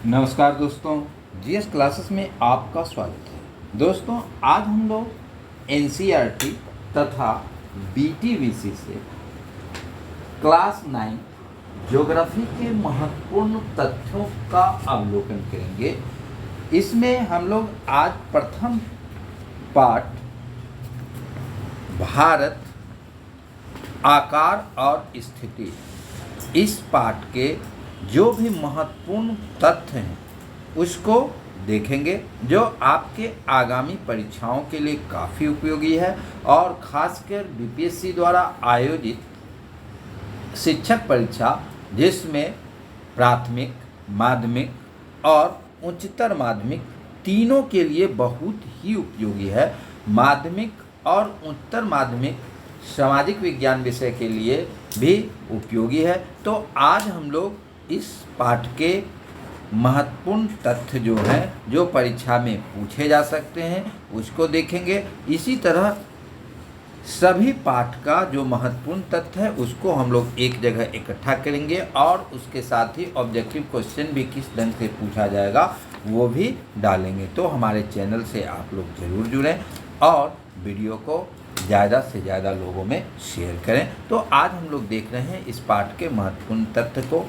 नमस्कार दोस्तों, GS classes में आपका स्वागत है। दोस्तों, आज हम लोग एनसीईआरटी तथा बीटीवीसी से क्लास 9 ज्योग्राफी के महत्वपूर्ण तथ्यों का अवलोकन करेंगे। इसमें हम लोग आज प्रथम पाठ भारत आकार और स्थिति, इस पाठ के जो भी महत्वपूर्ण तथ्य हैं उसको देखेंगे, जो आपके आगामी परीक्षाओं के लिए काफ़ी उपयोगी है और ख़ासकर बीपीएससी द्वारा आयोजित शिक्षक परीक्षा, जिसमें प्राथमिक, माध्यमिक और उच्चतर माध्यमिक तीनों के लिए बहुत ही उपयोगी है। माध्यमिक और उच्चतर माध्यमिक सामाजिक विज्ञान विषय के लिए भी उपयोगी है। तो आज हम लोग इस पाठ के महत्वपूर्ण तथ्य जो हैं, जो परीक्षा में पूछे जा सकते हैं, उसको देखेंगे। इसी तरह सभी पाठ का जो महत्वपूर्ण तथ्य है उसको हम लोग एक जगह इकट्ठा करेंगे और उसके साथ ही ऑब्जेक्टिव क्वेश्चन भी किस ढंग से पूछा जाएगा वो भी डालेंगे। तो हमारे चैनल से आप लोग ज़रूर जुड़ें और वीडियो को ज़्यादा से ज़्यादा लोगों में शेयर करें। तो आज हम लोग देख रहे हैं इस पाठ के महत्वपूर्ण तथ्य को।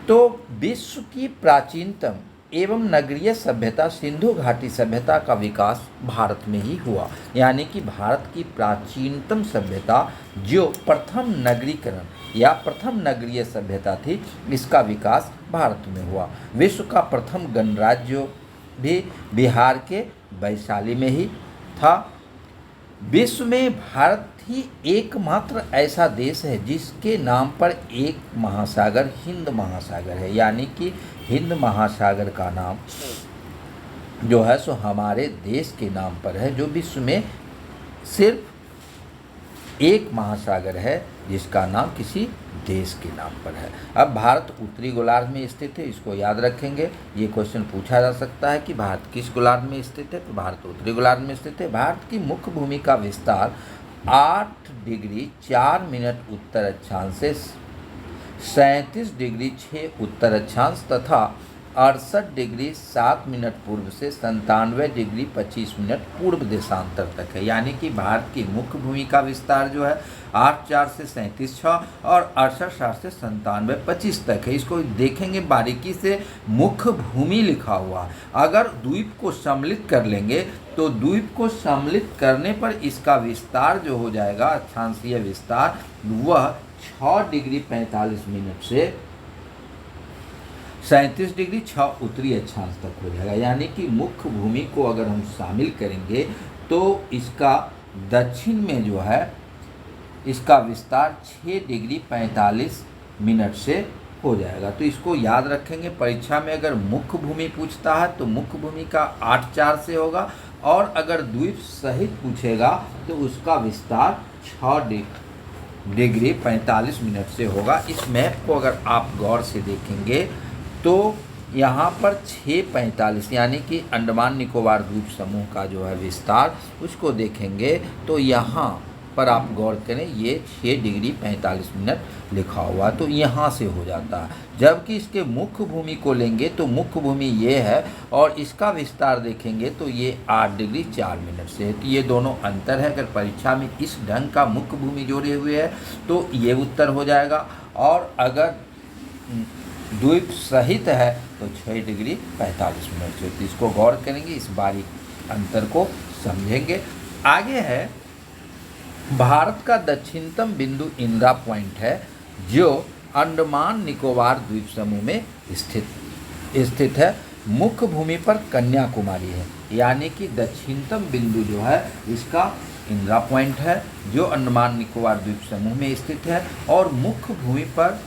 तो विश्व की प्राचीनतम एवं नगरीय सभ्यता सिंधु घाटी सभ्यता का विकास भारत में ही हुआ। यानी कि भारत की प्राचीनतम सभ्यता जो प्रथम नगरीकरण या प्रथम नगरीय सभ्यता थी, इसका विकास भारत में हुआ। विश्व का प्रथम गणराज्य भी बिहार के वैशाली में ही था। विश्व में भारत ही एकमात्र ऐसा देश है जिसके नाम पर एक महासागर हिंद महासागर है। यानी कि हिंद महासागर का नाम जो है सो हमारे देश के नाम पर है, जो विश्व में सिर्फ एक महासागर है जिसका नाम किसी देश के नाम पर है। अब भारत उत्तरी गोलार्ध में स्थित है, इसको याद रखेंगे। ये क्वेश्चन पूछा जा सकता है कि भारत किस गोलार्ध में स्थित है, तो भारत उत्तरी गोलार्ध में स्थित है। भारत की मुख्य भूमि का विस्तार 8 डिग्री 4 मिनट उत्तर अक्षांश से 37 डिग्री 6 उत्तर अक्षांश तथा 68 डिग्री 7 मिनट पूर्व से 97 डिग्री 25 मिनट पूर्व देशांतर तक है। यानी कि भारत की मुख्य भूमि का विस्तार जो है 8/4 से 37/6 और 68/7 से 97/25 तक है। इसको देखेंगे बारीकी से, मुख्य भूमि लिखा हुआ। अगर द्वीप को सम्मिलित कर लेंगे तो द्वीप को सम्मिलित करने पर इसका विस्तार जो हो जाएगा, अक्षांशीय विस्तार, वह 6 डिग्री 45 मिनट से 37 डिग्री 6 उत्तरी अक्षांश तक हो जाएगा। यानी कि मुख्य भूमि को अगर हम शामिल करेंगे तो इसका दक्षिण में जो है इसका विस्तार 6 डिग्री 45 मिनट से हो जाएगा। तो इसको याद रखेंगे। परीक्षा में अगर मुख्य भूमि पूछता है तो मुख्य भूमि का 8/4 से होगा, और अगर द्वीप सहित पूछेगा तो उसका विस्तार 6 डिग्री 45 मिनट से होगा। इस मैप को अगर आप गौर से देखेंगे तो यहाँ पर 6:45 यानी कि अंडमान निकोबार द्वीप समूह का जो है विस्तार, उसको देखेंगे तो यहाँ पर आप गौर करें, ये 6 डिग्री 45 मिनट लिखा हुआ, तो यहाँ से हो जाता है। जबकि इसके मुख्य भूमि को लेंगे तो मुख्य भूमि ये है और इसका विस्तार देखेंगे तो ये 8 डिग्री 4 मिनट से है। तो ये दोनों अंतर है। अगर परीक्षा में इस ढंग का मुख्य भूमि जोड़े हुए है तो ये उत्तर हो जाएगा, और अगर द्वीप सहित है तो 6 डिग्री 45 मिनट से। तो इसको गौर करेंगे, इस बारीक अंतर को समझेंगे। आगे है, भारत का दक्षिणतम बिंदु इंदिरा पॉइंट है जो अंडमान निकोबार द्वीप समूह में स्थित है। मुख्य भूमि पर कन्याकुमारी है। यानी कि दक्षिणतम बिंदु जो है इसका इंदिरा पॉइंट है जो अंडमान निकोबार द्वीप समूह में स्थित है, और मुख्य भूमि पर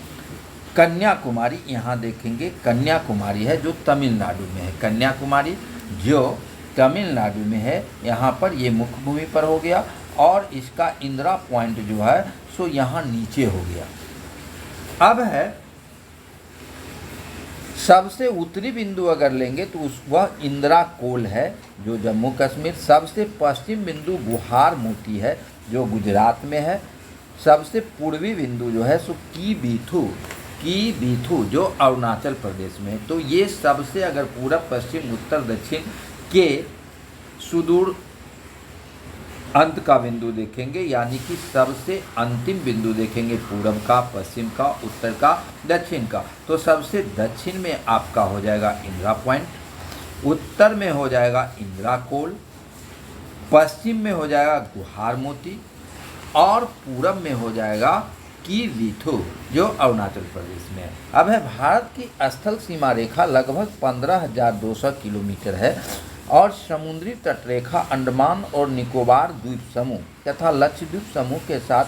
कन्याकुमारी, यहाँ देखेंगे कन्याकुमारी है जो तमिलनाडु में है। कन्याकुमारी जो तमिलनाडु में है, यहाँ पर ये मुख्य भूमि पर हो गया, और इसका इंदिरा पॉइंट जो है सो यहाँ नीचे हो गया। अब है सबसे उत्तरी बिंदु अगर लेंगे तो वह इंदिरा कोल है जो जम्मू कश्मीर। सबसे पश्चिम बिंदु गुहार मोती है जो गुजरात में है। सबसे पूर्वी बिंदु जो है सो की कीवीथु जो अरुणाचल प्रदेश में है। तो ये सबसे अगर पूरब पश्चिम उत्तर दक्षिण के सुदूर अंत का बिंदु देखेंगे, यानी कि सबसे अंतिम बिंदु देखेंगे पूरब का, पश्चिम का, उत्तर का, दक्षिण का, तो सबसे दक्षिण में आपका हो जाएगा इंदिरा पॉइंट, उत्तर में हो जाएगा इंदिरा कोल, पश्चिम में हो जाएगा गुहार मोती और पूरब में हो जाएगा कीवीथु जो अरुणाचल प्रदेश में है। अब है भारत की स्थल सीमा रेखा लगभग 15,200 किलोमीटर है और समुद्री तटरेखा अंडमान और निकोबार द्वीप समूह तथा लक्षद्वीप समूह के साथ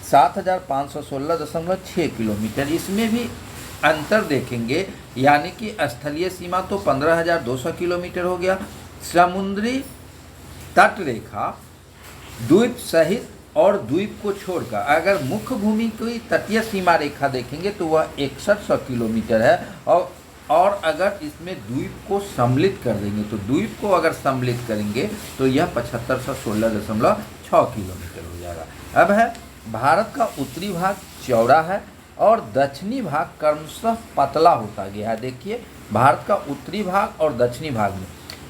7,516.6 किलोमीटर। इसमें भी अंतर देखेंगे, यानी कि स्थलीय सीमा तो 15,200 किलोमीटर हो गया, समुद्री तटरेखा द्वीप सहित और द्वीप को छोड़कर अगर मुख्य भूमि की तटीय सीमा रेखा देखेंगे तो वह 6100 किलोमीटर है और अगर इसमें द्वीप को सम्मिलित कर देंगे तो द्वीप को अगर सम्मिलित करेंगे तो यह 7516.6 किलोमीटर हो जाएगा। अब है भारत का उत्तरी भाग चौड़ा है और दक्षिणी भाग क्रमशः पतला होता गया है। देखिए भारत का उत्तरी भाग और दक्षिणी भाग में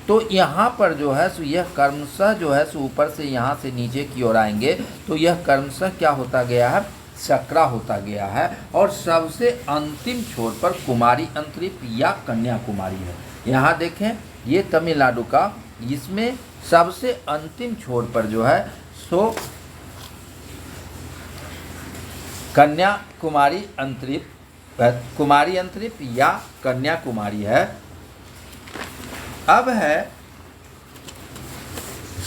तो यहाँ पर जो है सो यह क्रमशः जो है सो ऊपर से यहाँ से नीचे की ओर आएंगे तो यह क्रमशः क्या होता गया है, सकरा होता गया है और सबसे अंतिम छोर पर कुमारी अंतरिप या कन्याकुमारी है। यहाँ देखें ये तमिलनाडु का, इसमें सबसे अंतिम छोर पर जो है सो कन्याकुमारी अंतरिप, कुमारी अंतरिप या कन्याकुमारी है। अब है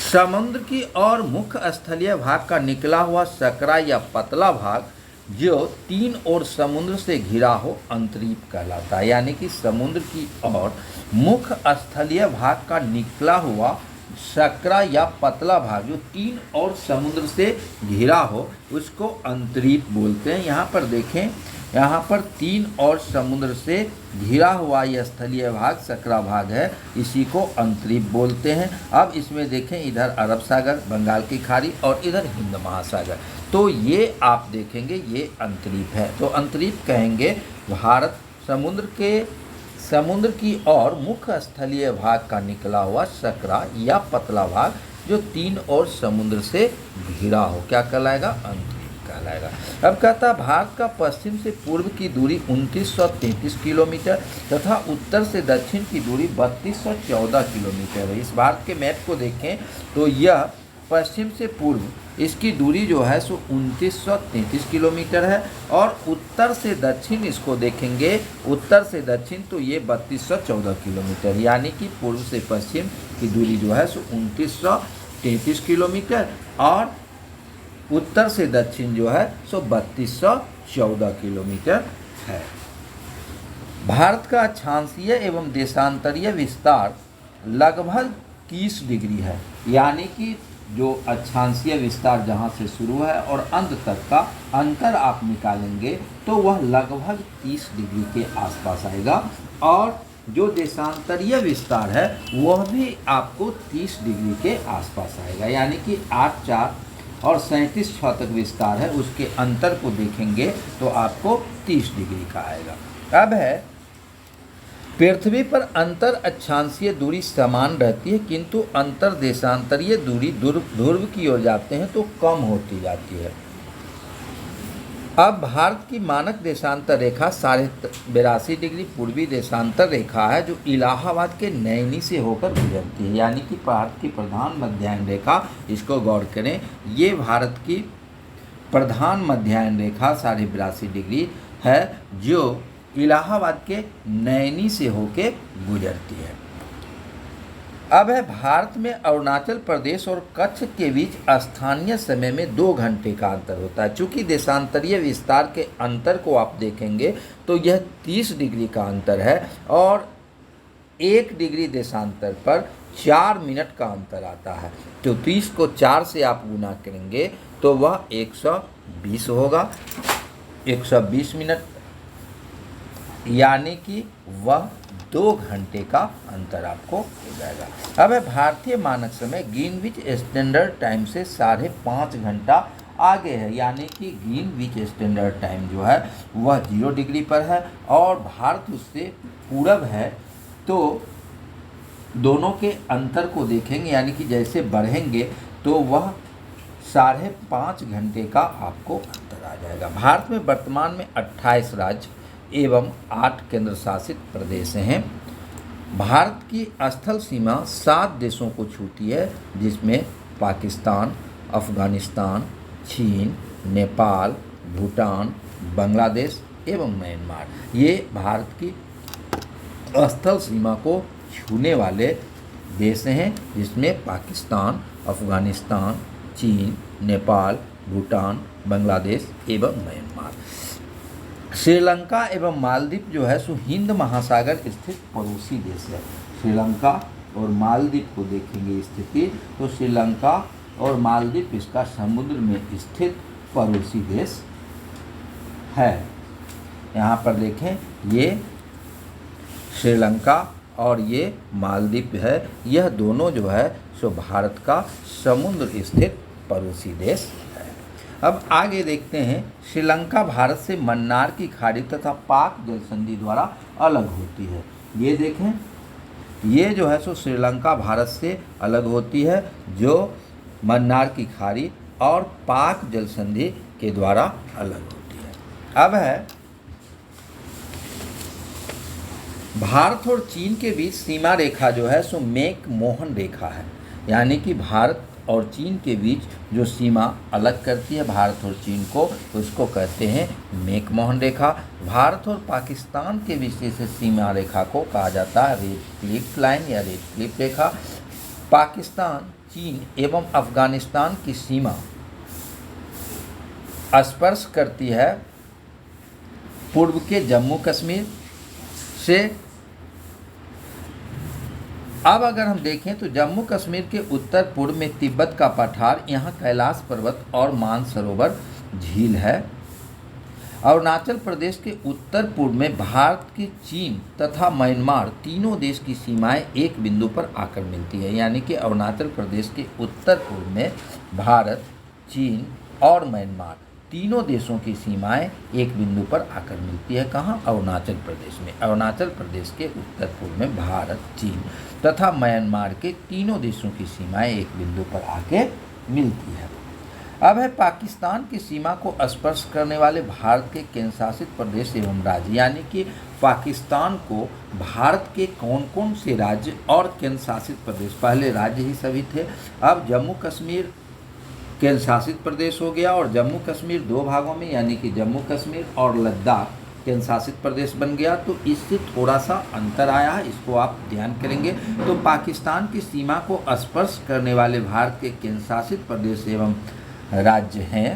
समुद्र की और मुख्य स्थलीय भाग का निकला हुआ सकरा या पतला भाग जो तीन ओर समुद्र से घिरा हो अंतरीप कहलाता है। यानी कि समुद्र की और मुख्य स्थलीय भाग का निकला हुआ सकरा या पतला भाग जो तीन और समुद्र से घिरा हो उसको अंतरीप बोलते हैं। यहाँ पर देखें, यहाँ पर तीन और समुद्र से घिरा हुआ यह स्थलीय भाग सकरा भाग है, इसी को अंतरीप बोलते हैं। अब इसमें देखें इधर अरब सागर, बंगाल की खाड़ी और इधर हिंद महासागर, तो ये आप देखेंगे ये अंतरीप है। तो अंतरीप कहेंगे भारत समुद्र की और मुख्य स्थलीय भाग का निकला हुआ सकरा या पतला भाग जो तीन और समुद्र से घिरा हो, क्या कहलाएगा, अंतरीप कहलाएगा। अब कहता भारत का पश्चिम से पूर्व की दूरी 2933 किलोमीटर तथा उत्तर से दक्षिण की दूरी 3214 किलोमीटर है। इस भारत के मैप को देखें तो यह पश्चिम से पूर्व इसकी दूरी जो है सो 2933 किलोमीटर है और उत्तर से दक्षिण इसको देखेंगे, उत्तर से दक्षिण तो ये 3214 किलोमीटर, यानी कि पूर्व से पश्चिम की दूरी जो है सो 2933 किलोमीटर और उत्तर से दक्षिण जो है सो 3214 किलोमीटर है। भारत का अक्षांशीय एवं देशांतरीय विस्तार लगभग 30 डिग्री है, यानी कि जो अक्षांशीय विस्तार जहाँ से शुरू है और अंत तक का अंतर आप निकालेंगे तो वह लगभग 30 डिग्री के आसपास आएगा और जो देशांतरीय विस्तार है वह भी आपको 30 डिग्री के आसपास आएगा, यानी कि 8 4 और 37 6 तक विस्तार है, उसके अंतर को देखेंगे तो आपको 30 डिग्री का आएगा। अब है पृथ्वी पर अंतर अक्षांशीय दूरी समान रहती है किंतु अंतर देशांतरीय दूरी ध्रुव की ओर जाते हैं तो कम होती जाती है। अब भारत की मानक देशांतर रेखा 82.5 डिग्री पूर्वी देशांतर रेखा है जो इलाहाबाद के नैनी से होकर गुजरती है, यानी कि भारत की प्रधान मध्याह्न रेखा, इसको गौर करें, ये भारत की प्रधान मध्याह्न रेखा 82.5 डिग्री है जो इलाहाबाद के नैनी से होके गुजरती है। अब है भारत में अरुणाचल प्रदेश और कच्छ के बीच स्थानीय समय में 2 घंटे का अंतर होता है। चूँकि देशांतरीय विस्तार के अंतर को आप देखेंगे तो यह 30 डिग्री का अंतर है और 1 डिग्री देशांतर पर 4 मिनट का अंतर आता है। तो 30 को 4 से आप गुना करेंगे तो वह 120 होगा, 120 मिनट, यानी कि वह 2 घंटे का अंतर आपको हो जाएगा। अब है भारतीय मानक समय ग्रीनविच स्टैंडर्ड टाइम से 5.5 घंटा आगे है, यानी कि ग्रीनविच स्टैंडर्ड टाइम जो है वह 0 डिग्री पर है और भारत उससे पूरब है। तो दोनों के अंतर को देखेंगे, यानी कि जैसे बढ़ेंगे तो वह 5.5 घंटे का आपको अंतर आ जाएगा। भारत में वर्तमान में 28 राज्य एवं 8 केंद्र शासित प्रदेश हैं। भारत की स्थल सीमा 7 देशों को छूती है, जिसमें पाकिस्तान, अफगानिस्तान, चीन, नेपाल, भूटान, बांग्लादेश एवं म्यांमार, ये भारत की स्थल सीमा को छूने वाले देश हैं, जिसमें पाकिस्तान, अफगानिस्तान, चीन, नेपाल, भूटान, बांग्लादेश एवं म्यांमार। श्रीलंका एवं मालदीव जो है सो हिंद महासागर स्थित पड़ोसी देश है। श्रीलंका और मालदीव को देखेंगे स्थिति, तो श्रीलंका और मालदीव इसका समुद्र में स्थित पड़ोसी देश है। यहाँ पर देखें, ये श्रीलंका और ये मालदीव है, यह दोनों जो है सो भारत का समुद्र स्थित पड़ोसी देश है। अब आगे देखते हैं, श्रीलंका भारत से मन्नार की खाड़ी तथा पाक जल संधि द्वारा अलग होती है। ये देखें, ये जो है सो श्रीलंका भारत से अलग होती है, जो मन्नार की खाड़ी और पाक जल संधि के द्वारा अलग होती है। अब है भारत और चीन के बीच सीमा रेखा जो है सो मैक-मोहन रेखा है, यानी कि भारत और चीन के बीच जो सीमा अलग करती है भारत और चीन को, तो उसको कहते हैं मैक-मोहन रेखा। भारत और पाकिस्तान के बीच से सीमा रेखा को कहा जाता है रेड क्लिफ लाइन या रेड क्लिफ रेखा। पाकिस्तान, चीन एवं अफगानिस्तान की सीमा स्पर्श करती है पूर्व के जम्मू कश्मीर से। अब अगर हम देखें तो जम्मू कश्मीर के उत्तर पूर्व में तिब्बत का पठार, यहाँ कैलाश पर्वत और मानसरोवर झील है। अरुणाचल प्रदेश के उत्तर पूर्व में भारत की चीन तथा म्यांमार तीनों देश की सीमाएं एक बिंदु पर आकर मिलती है, यानी कि अरुणाचल प्रदेश के उत्तर पूर्व में भारत, चीन और म्यांमार तीनों देशों की सीमाएं एक बिंदु पर आकर मिलती है। कहाँ? अरुणाचल प्रदेश में। अरुणाचल प्रदेश के उत्तर पूर्व में भारत, चीन तथा म्यांमार के तीनों देशों की सीमाएं एक बिंदु पर आके मिलती है। अब है पाकिस्तान की सीमा को स्पर्श करने वाले भारत के केंद्र शासित प्रदेश एवं राज्य, यानी कि पाकिस्तान को भारत के कौन कौन से राज्य और केंद्र शासित प्रदेश, पहले राज्य ही सभी थे, अब जम्मू कश्मीर केंद्र शासित प्रदेश हो गया और जम्मू कश्मीर 2 भागों में, यानी कि जम्मू कश्मीर और लद्दाख केंद्र शासित प्रदेश बन गया। तो इससे थोड़ा सा अंतर आया है, इसको आप ध्यान करेंगे। तो पाकिस्तान की सीमा को स्पर्श करने वाले भारत के केंद्र शासित प्रदेश एवं राज्य हैं,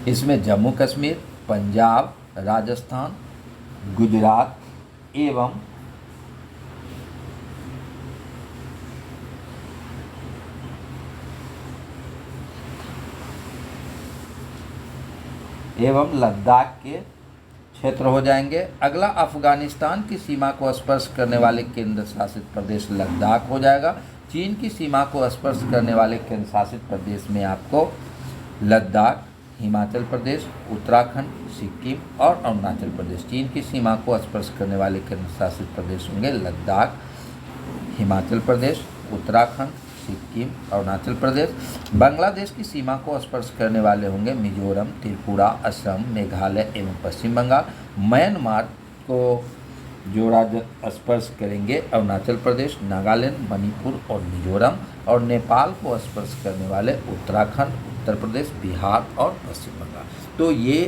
इसमें जम्मू कश्मीर, पंजाब, राजस्थान, गुजरात एवं लद्दाख के क्षेत्र हो जाएंगे। अगला अफगानिस्तान की सीमा को स्पर्श करने वाले केंद्र शासित प्रदेश लद्दाख हो जाएगा। चीन की सीमा को स्पर्श करने वाले केंद्र शासित प्रदेश में आपको लद्दाख, हिमाचल प्रदेश, उत्तराखंड, सिक्किम और अरुणाचल प्रदेश। चीन की सीमा को स्पर्श करने वाले केंद्र शासित प्रदेश होंगे लद्दाख, हिमाचल प्रदेश, उत्तराखंड, सिक्किम, अरुणाचल प्रदेश। बांग्लादेश की सीमा को स्पर्श करने वाले होंगे मिजोरम, त्रिपुरा, असम, मेघालय एवं पश्चिम बंगाल। म्यांमार को जो राज्य स्पर्श करेंगे अरुणाचल प्रदेश, नागालैंड, मणिपुर और मिजोरम। और नेपाल को स्पर्श करने वाले उत्तराखंड, उत्तर प्रदेश, बिहार और पश्चिम बंगाल। तो ये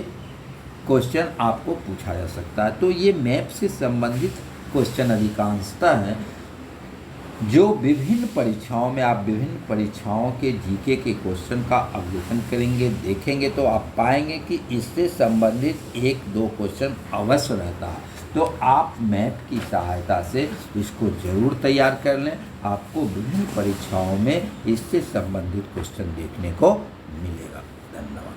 क्वेश्चन आपको पूछा जा सकता है। तो ये मैप से संबंधित क्वेश्चन अधिकांशतः हैं जो विभिन्न परीक्षाओं में, आप विभिन्न परीक्षाओं के जीके के क्वेश्चन का अवलोकन करेंगे, देखेंगे तो आप पाएंगे कि इससे संबंधित 1-2 क्वेश्चन अवश्य रहता है। तो आप मैप की सहायता से इसको ज़रूर तैयार कर लें, आपको विभिन्न परीक्षाओं में इससे संबंधित क्वेश्चन देखने को मिलेगा। धन्यवाद।